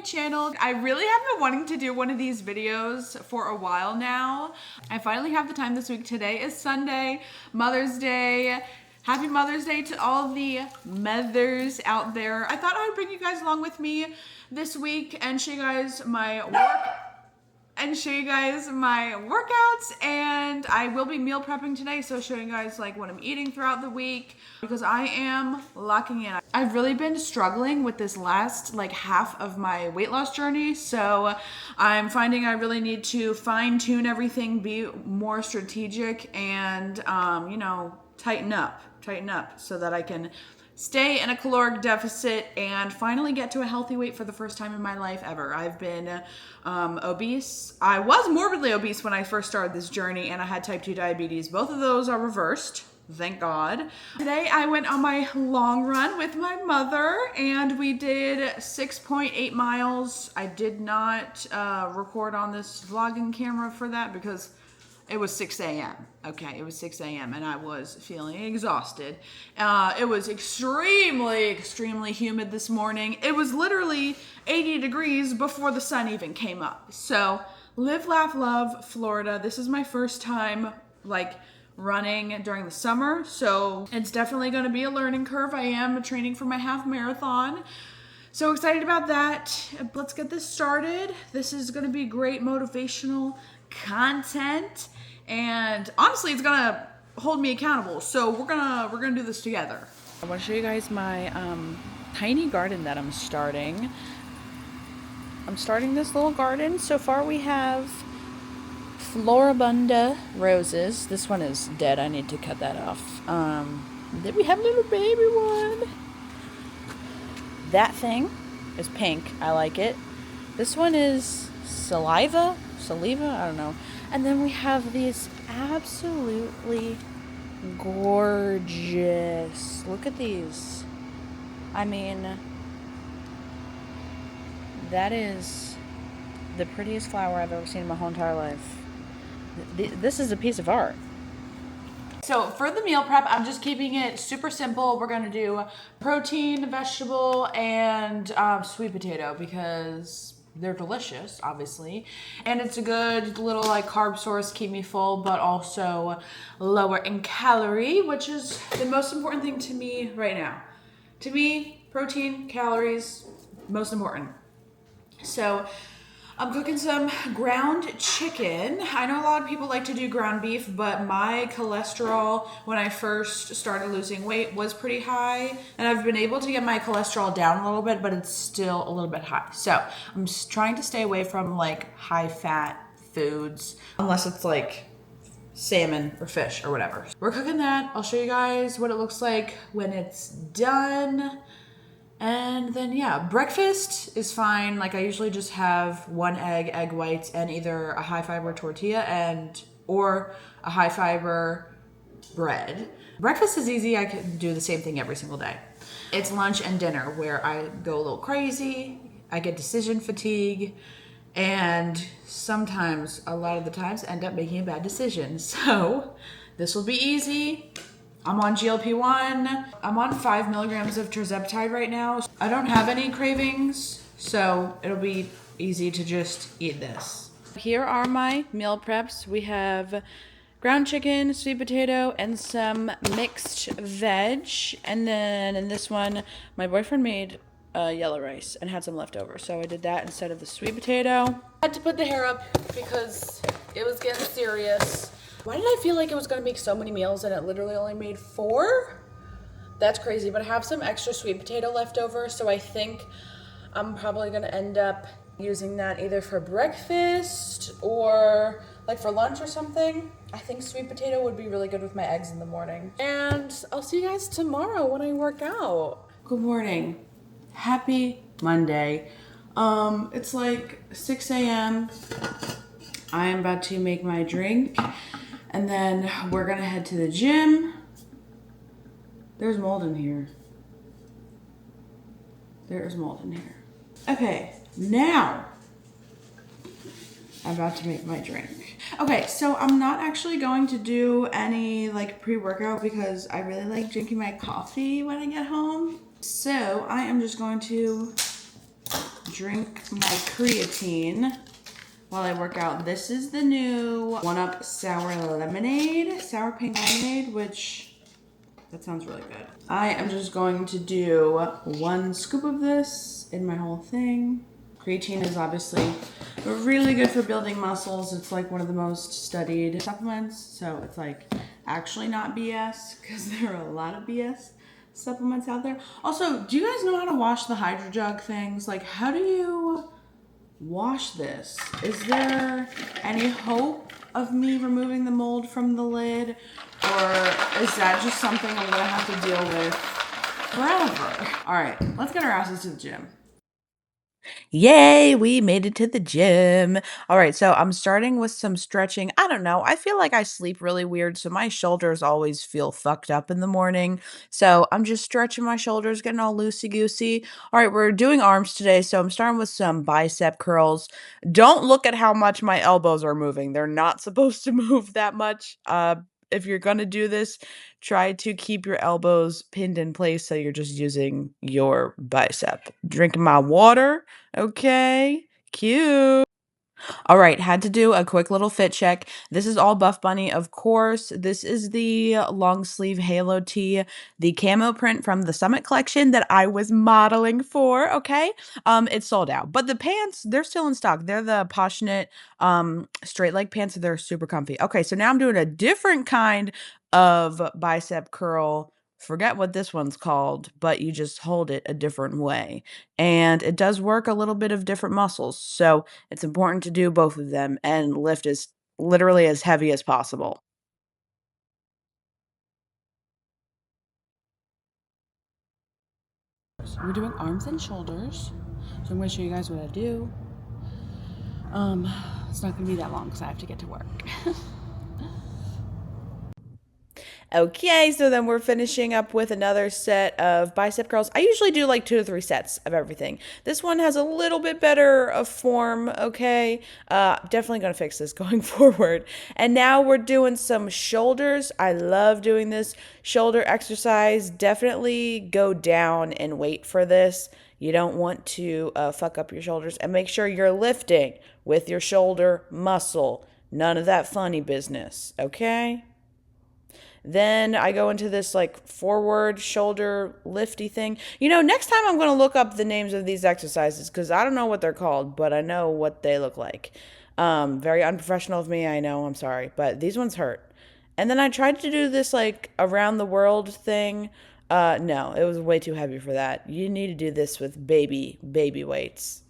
channel. I really have been wanting to do one of these videos for a while now. I finally have the time this week. Today is Sunday, Mother's Day. Happy Mother's Day to all the mothers out there. I thought I would bring you guys along with me this week and show you guys my workouts, and I will be meal prepping today, so showing you guys like what I'm eating throughout the week because I am locking in. I've really been struggling with this last like half of my weight loss journey, so I'm finding I really need to fine tune everything, be more strategic, and you know, tighten up so that I can stay in a caloric deficit and finally get to a healthy weight for the first time in my life ever. I've been obese. I was morbidly obese when I first started this journey, and I had type 2 diabetes. Both of those are reversed, thank God. Today I went on my long run with my mother and we did 6.8 miles. I did not record on this vlogging camera for that because it was 6 a.m. Okay, it was 6 a.m. and I was feeling exhausted. It was extremely humid this morning. It was literally 80 degrees before the sun even came up. So, live, laugh, love, Florida. This is my first time like running during the summer, so it's definitely going to be a learning curve. I am training for my half marathon. So excited about that. Let's get this started. This is going to be great motivational content, and honestly it's gonna hold me accountable, so we're gonna do this together. I want to show you guys my tiny garden that I'm starting. I'm starting this little garden. So far we have Floribunda roses. This one is dead, I need to cut that off. Then we have a little baby one. That thing is pink, I like it. This one is saliva, I don't know. And then we have these absolutely gorgeous, look at these. I mean, that is the prettiest flower I've ever seen in my whole entire life. This is a piece of art. So for the meal prep, I'm just keeping it super simple. We're gonna do protein, vegetable, and sweet potato because they're delicious, obviously, and it's a good little like carb source, keep me full, but also lower in calorie, which is the most important thing to me right now. To me, protein, calories, most important. So I'm cooking some ground chicken. I know a lot of people like to do ground beef, but my cholesterol when I first started losing weight was pretty high, and I've been able to get my cholesterol down a little bit, but it's still a little bit high. So I'm just trying to stay away from like high fat foods, unless it's like salmon or fish or whatever. We're cooking that. I'll show you guys what it looks like when it's done. And then yeah, breakfast is fine. Like I usually just have one egg whites, and either a high fiber tortilla or a high fiber bread. Breakfast is easy. I can do the same thing every single day. It's lunch and dinner where I go a little crazy. I get decision fatigue, and sometimes, a lot of the times, end up making a bad decision. So this will be easy. I'm on GLP-1. I'm on 5 milligrams of tirzepatide right now. I don't have any cravings, so it'll be easy to just eat this. Here are my meal preps. We have ground chicken, sweet potato, and some mixed veg. And then in this one, my boyfriend made yellow rice and had some leftover, so I did that instead of the sweet potato. I had to put the hair up because it was getting serious. Why did I feel like it was gonna make so many meals and it literally only made 4? That's crazy, but I have some extra sweet potato left over, so I think I'm probably gonna end up using that either for breakfast or like for lunch or something. I think sweet potato would be really good with my eggs in the morning. And I'll see you guys tomorrow when I work out. Good morning. Happy Monday. It's like 6 a.m. I am about to make my drink, and then we're gonna head to the gym. There's mold in here. There is mold in here. Okay, now I'm about to make my drink. Okay, so I'm not actually going to do any like pre-workout because I really like drinking my coffee when I get home. So I am just going to drink my creatine while I work out. This is the new 1-Up sour lemonade, sour pink lemonade, which that sounds really good. I am just going to do 1 scoop of this in my whole thing. Creatine is obviously really good for building muscles. It's like one of the most studied supplements. So it's like actually not BS, because there are a lot of BS supplements out there. Also, do you guys know how to wash the Hydro Jug things? Like, how do you wash this? Is there any hope of me removing the mold from the lid? Or is that just something I'm gonna have to deal with forever? All right, let's get our asses to the gym. Yay, we made it to the gym. All right, so I'm starting with some stretching. I don't know. I feel like I sleep really weird, so my shoulders always feel fucked up in the morning. So I'm just stretching my shoulders, getting all loosey-goosey. All right, we're doing arms today, so I'm starting with some bicep curls. Don't look at how much my elbows are moving. They're not supposed to move that much. If you're gonna do this, try to keep your elbows pinned in place so you're just using your bicep. Drinking my water. Okay, cute. All right, had to do a quick little fit check. This is all Buff Bunny, of course. This is the long sleeve halo tee, the camo print from the Summit collection that I was modeling for, okay? It's sold out. But the pants, they're still in stock. They're the Passionate straight leg pants. They're super comfy. Okay, so now I'm doing a different kind of bicep curl. Forget what this one's called, but you just hold it a different way. And it does work a little bit of different muscles. So it's important to do both of them and lift as literally as heavy as possible. So we're doing arms and shoulders. So I'm going to show you guys what I do. It's not going to be that long because I have to get to work. Okay, so then we're finishing up with another set of bicep curls. I usually do like 2 to 3 sets of everything. This one has a little bit better of form, okay? Definitely gonna fix this going forward. And now we're doing some shoulders. I love doing this shoulder exercise. Definitely go down and wait for this. You don't want to fuck up your shoulders, and make sure you're lifting with your shoulder muscle. None of that funny business, okay? Then I go into this like forward shoulder lifty thing. You know, next time I'm going to look up the names of these exercises because I don't know what they're called, but I know what they look like. Very unprofessional of me, I know, I'm sorry, but these ones hurt. And then I tried to do this like around the world thing. No, it was way too heavy for that. You need to do this with baby weights.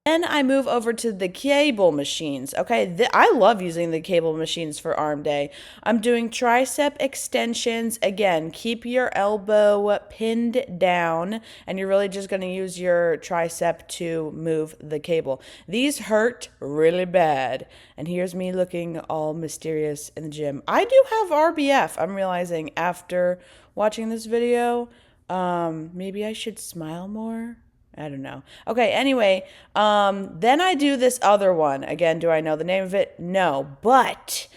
Then I move over to the cable machines. Okay, I love using the cable machines for arm day. I'm doing tricep extensions. Again, keep your elbow pinned down, and you're really just going to use your tricep to move the cable. These hurt really bad. And here's me looking all mysterious in the gym. I do have RBF, I'm realizing after watching this video. Maybe I should smile more. I don't know. Okay, anyway, then I do this other one. Again, do I know the name of it? No, but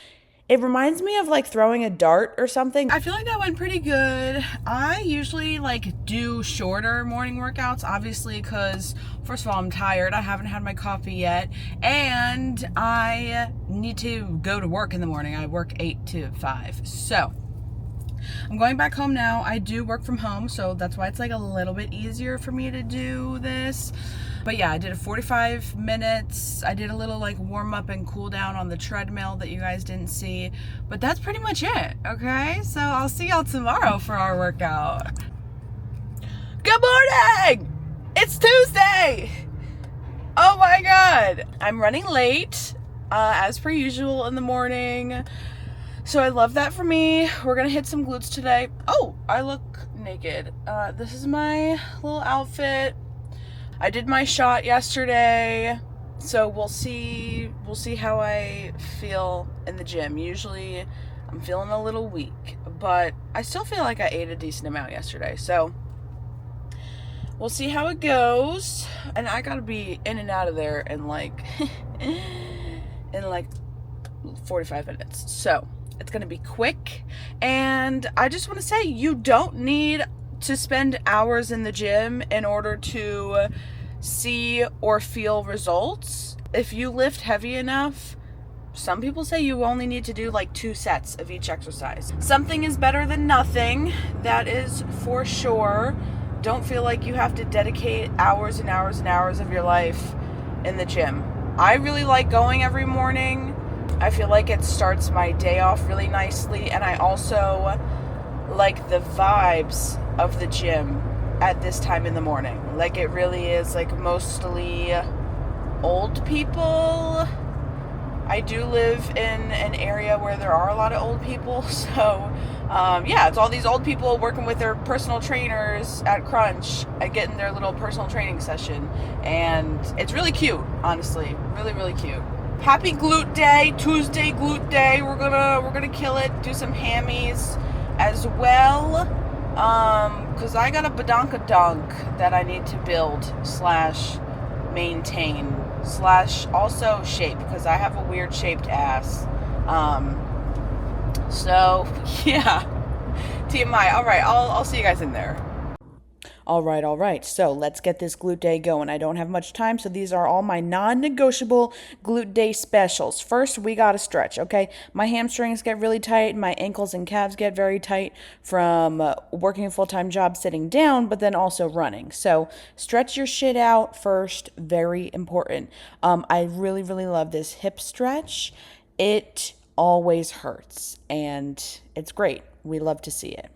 it reminds me of like throwing a dart or something. I feel like that went pretty good. I usually like do shorter morning workouts, obviously, because first of all, I'm tired. I haven't had my coffee yet, and I need to go to work in the morning. I work 8 to 5. So I'm going back home now. I do work from home, so that's why it's like a little bit easier for me to do this. But yeah, I did a 45 minutes. I did a little like warm up and cool down on the treadmill that you guys didn't see. But that's pretty much it, okay? So I'll see y'all tomorrow for our workout. Good morning! It's Tuesday! Oh my God! I'm running late, as per usual in the morning. So I love that for me. We're gonna hit some glutes today. Oh, I look naked. This is my little outfit. I did my shot yesterday, so we'll see how I feel in the gym. Usually I'm feeling a little weak, but I still feel like I ate a decent amount yesterday. So we'll see how it goes. And I gotta be in and out of there in like in like 45 minutes. So it's gonna be quick. And I just want to say, you don't need to spend hours in the gym in order to see or feel results. If you lift heavy enough, some people say you only need to do like 2 sets of each exercise. Something is better than nothing, that is for sure. Don't feel like you have to dedicate hours and hours and hours of your life in the gym. I really like going every morning. I feel like it starts my day off really nicely, and I also like the vibes of the gym at this time in the morning. Like, it really is like mostly old people. I do live in an area where there are a lot of old people, so yeah, it's all these old people working with their personal trainers at Crunch and getting their little personal training session, and it's really cute, honestly, really, really cute. Happy glute day, Tuesday glute day. We're gonna kill it, do some hammies as well, because I got a badonkadonk that I need to build / maintain / also shape, because I have a weird shaped ass. So yeah, TMI. All right, I'll see you guys in there. All right. So let's get this glute day going. I don't have much time, so these are all my non-negotiable glute day specials. First, we got to stretch, okay? My hamstrings get really tight. My ankles and calves get very tight from working a full-time job sitting down, but then also running. So stretch your shit out first. Very important. I really, really love this hip stretch. It always hurts, and it's great. We love to see it.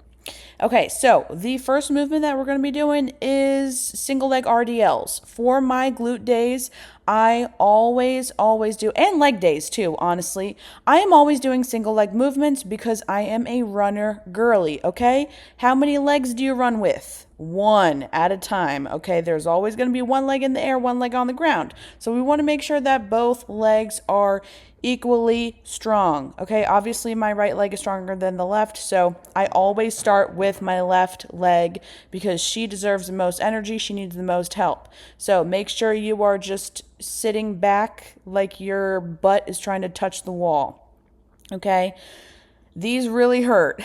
Okay, so the first movement that we're going to be doing is single leg RDLs. For my glute days, I always do, and leg days too, honestly. I am always doing single leg movements because I am a runner girly, okay? How many legs do you run with? 1 at a time, okay? There's always going to be 1 leg in the air, 1 leg on the ground. So we want to make sure that both legs are equally strong, okay? Obviously, my right leg is stronger than the left, so I always start with my left leg because she deserves the most energy. She needs the most help. So make sure you are just sitting back like your butt is trying to touch the wall, okay? These really hurt.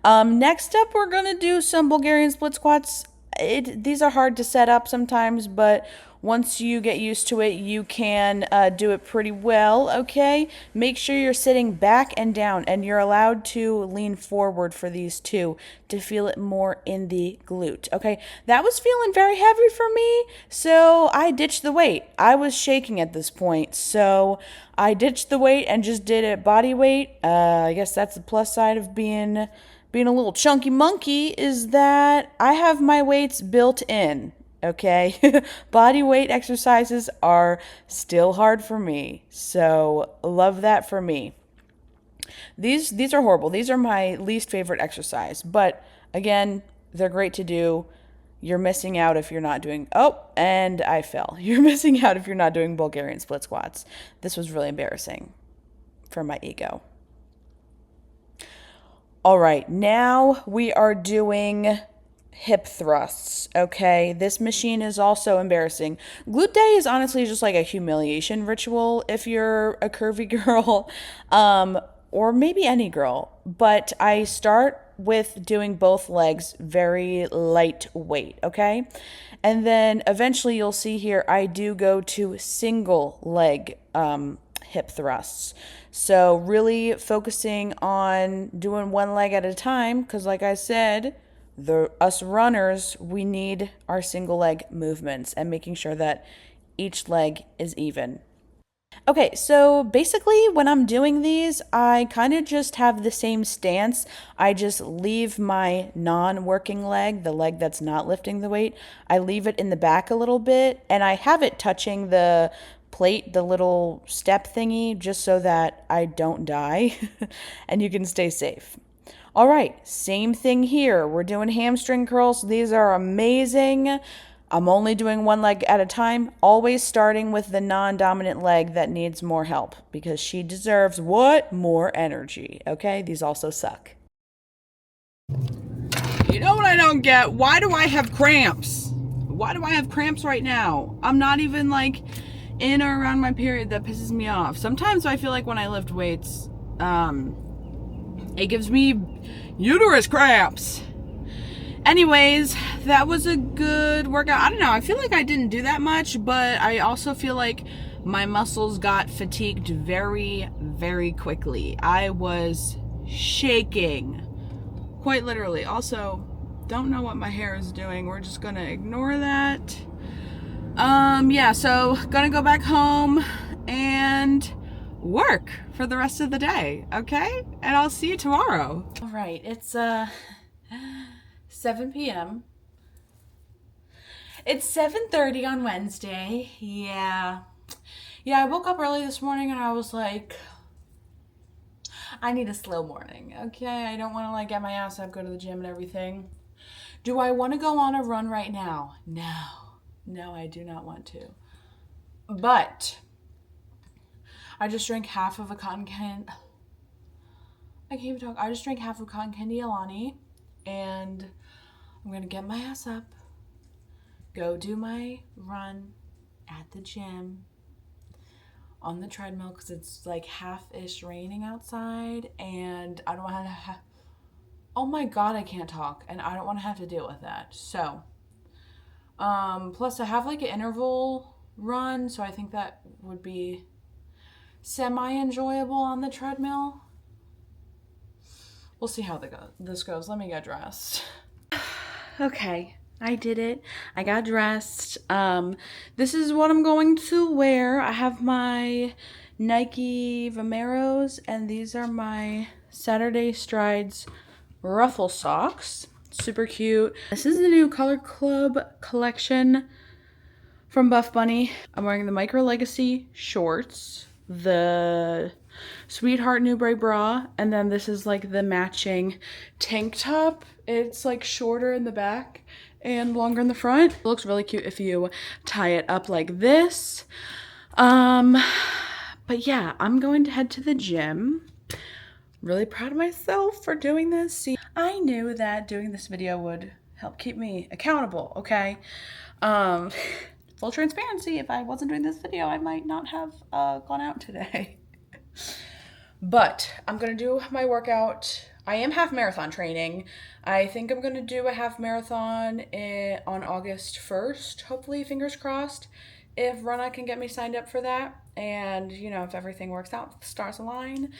Next up, we're going to do some Bulgarian split squats. These are hard to set up sometimes, but once you get used to it, you can do it pretty well, okay? Make sure you're sitting back and down, and you're allowed to lean forward for these too to feel it more in the glute, okay? That was feeling very heavy for me, so I ditched the weight. I was shaking at this point, so I ditched the weight and just did it body weight. I guess that's the plus side of being a little chunky monkey, is that I have my weights built in. Okay, body weight exercises are still hard for me, so love that for me. These are horrible. These are my least favorite exercise, but again, they're great to do. You're missing out if you're not doing, oh, and I fell. You're missing out if you're not doing Bulgarian split squats. This was really embarrassing for my ego. All right, now we are doing hip thrusts, okay? This machine is also embarrassing. Glute day is honestly just like a humiliation ritual if you're a curvy girl, or maybe any girl. But I start with doing both legs very lightweight, okay? And then eventually you'll see here I do go to single leg hip thrusts. So really focusing on doing 1 leg at a time, because like I said, us runners, we need our single leg movements and making sure that each leg is even. Okay, so basically when I'm doing these, I kind of just have the same stance. I just leave my non-working leg, the leg that's not lifting the weight, I leave it in the back a little bit, and I have it touching the plate, the little step thingy, just so that I don't die and you can stay safe. All right, same thing here. We're doing hamstring curls. These are amazing. I'm only doing 1 leg at a time, always starting with the non-dominant leg that needs more help because she deserves what? More energy, okay? These also suck. You know what I don't get? Why do I have cramps? Why do I have cramps right now? I'm not even like in or around my period. That pisses me off. Sometimes I feel like when I lift weights, it gives me uterus cramps. Anyways, that was a good workout. I don't know. I feel like I didn't do that much, but I also feel like my muscles got fatigued very, very quickly. I was shaking. Quite literally. Also, don't know what my hair is doing. We're just gonna ignore that. Yeah, so gonna go back home and work for the rest of the day, okay? And I'll see you tomorrow. All right, it's 7 p.m. It's 7:30 on Wednesday. Yeah, I woke up early this morning and I was like, I need a slow morning, okay? I don't want to like get my ass up, go to the gym and everything. Do I want to go on a run right now? No, I do not want to. But I just drank half of a cotton candy. I can't even talk. I just drank half of cotton candy Alani, and I'm gonna get my ass up, go do my run at the gym on the treadmill because it's like half-ish raining outside, and I don't want to have. Oh my god, I can't talk, and I don't want to have to deal with that. So, plus I have like an interval run, so I think that would be semi-enjoyable on the treadmill. We'll see how this goes. Let me get dressed. Okay, I did it. I got dressed. This is what I'm going to wear. I have my Nike Vomeros, and these are my Saturday Strides ruffle socks. Super cute. This is the new Color Club collection from Buff Bunny. I'm wearing the Micro Legacy shorts, the Sweetheart Newbury bra, and then this is like the matching tank top. It's like shorter in the back and longer in the front. It looks really cute if you tie it up like this. But yeah, I'm going to head to the gym. Really proud of myself for doing this. See, I knew that doing this video would help keep me accountable, okay? Full transparency, if I wasn't doing this video, I might not have gone out today. But I'm gonna do my workout. I am half marathon training. I think I'm gonna do a half marathon on August 1st, hopefully, fingers crossed, if Runna can get me signed up for that. And, you know, if everything works out, the stars align.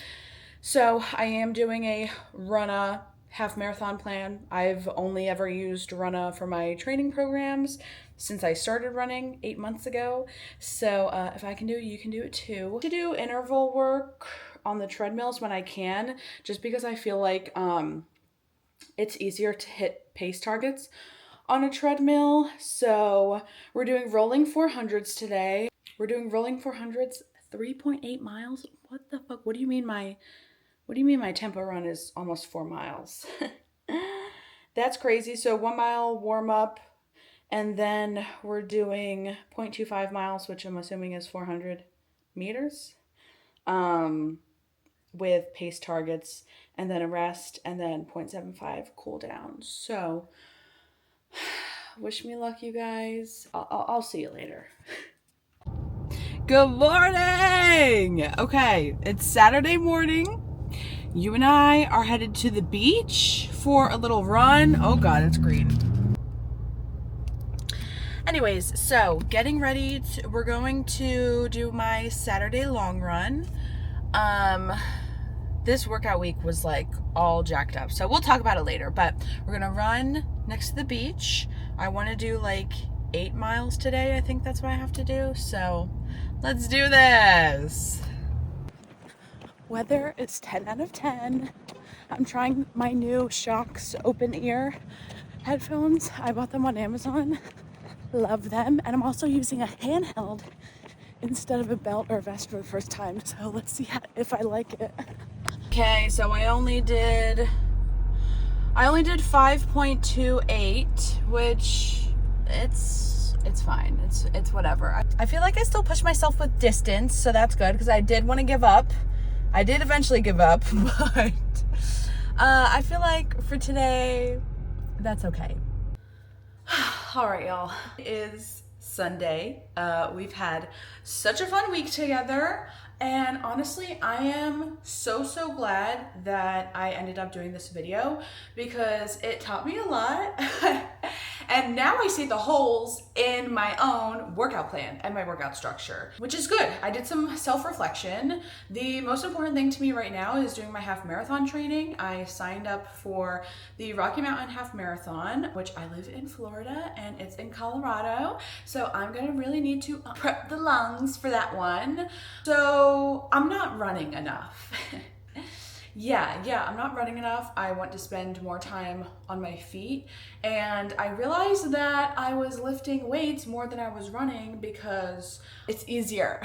So I am doing a Runna half marathon plan. I've only ever used Runna for my training programs since I started running 8 months ago. So if I can do it, you can do it too. To do interval work on the treadmills when I can, just because I feel like it's easier to hit pace targets on a treadmill. So we're doing rolling 400s today. We're doing rolling 400s, 3.8 miles. What the fuck? What do you mean my tempo run is almost 4 miles? That's crazy. So 1 mile warm up, and then we're doing 0.25 miles, which I'm assuming is 400 meters, with pace targets, and then a rest, and then 0.75 cool down. So wish me luck, you guys. I'll see you later. Good morning. Okay, it's Saturday morning. You and I are headed to the beach for a little run. Oh God, it's green. Anyways, so getting ready. We're going to do my Saturday long run. This workout week was like all jacked up, so we'll talk about it later. But we're gonna run next to the beach. I want to do like 8 miles today. I think that's what I have to do. So let's do this. Weather is 10 out of 10. I'm trying my new Shocks open ear headphones. I bought them on Amazon. Love them. And I'm also using a handheld instead of a belt or a vest for the first time. So let's see if I like it. Okay, so I only did 5.28, which it's fine. It's whatever. I feel like I still push myself with distance, so that's good because I did want to give up. I did eventually give up, but I feel like for today, that's okay. All right, y'all. It is Sunday. We've had such a fun week together. And honestly, I am so glad that I ended up doing this video because it taught me a lot. And now I see the holes in my own workout plan and my workout structure, which is good. I did some self-reflection. The most important thing to me right now is doing my half marathon training. I signed up for the Rocky Mountain Half Marathon, which I live in Florida and it's in Colorado. So I'm gonna really need to prep the lungs for that one. So I'm not running enough. Yeah, I'm not running enough. I want to spend more time on my feet. And I realized that I was lifting weights more than I was running because it's easier,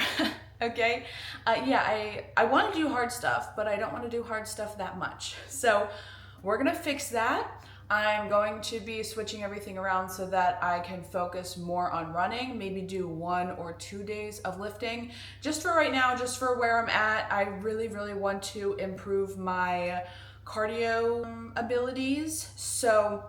okay? I want to do hard stuff, but I don't want to do hard stuff that much. So we're gonna fix that. I'm going to be switching everything around so that I can focus more on running, maybe do 1 or 2 days of lifting. Just for right now, just for where I'm at, I really want to improve my cardio abilities. So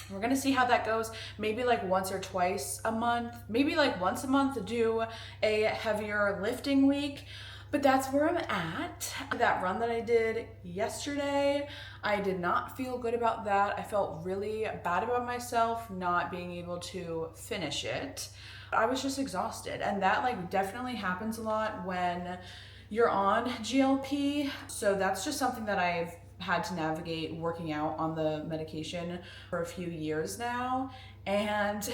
we're gonna see how that goes. Maybe like once or twice a month, maybe like once a month do a heavier lifting week. But that's where I'm at. That run that I did yesterday, I did not feel good about that. I felt really bad about myself not being able to finish it. I was just exhausted, and that like definitely happens a lot when you're on GLP. So that's just something that I've had to navigate working out on the medication for a few years now, and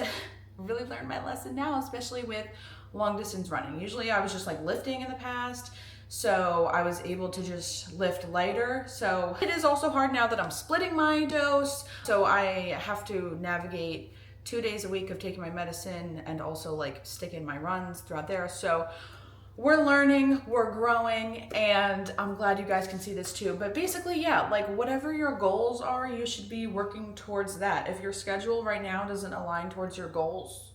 really learned my lesson now, especially with long distance running. Usually I was just like lifting in the past, so I was able to just lift lighter. So it is also hard now that I'm splitting my dose. So I have to navigate 2 days a week of taking my medicine and also like stick in my runs throughout there. So we're learning, we're growing, and I'm glad you guys can see this too. But basically, yeah, like whatever your goals are, you should be working towards that. If your schedule right now doesn't align towards your goals,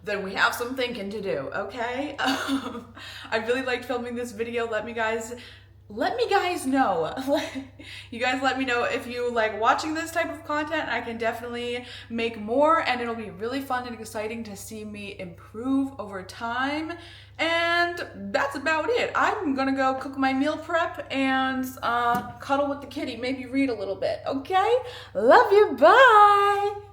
then we have some thinking to do, okay? I really liked filming this video. Let me guys know. You guys let me know if you like watching this type of content. I can definitely make more, and it'll be really fun and exciting to see me improve over time. And that's about it. I'm gonna go cook my meal prep and cuddle with the kitty, maybe read a little bit, okay? Love you, bye!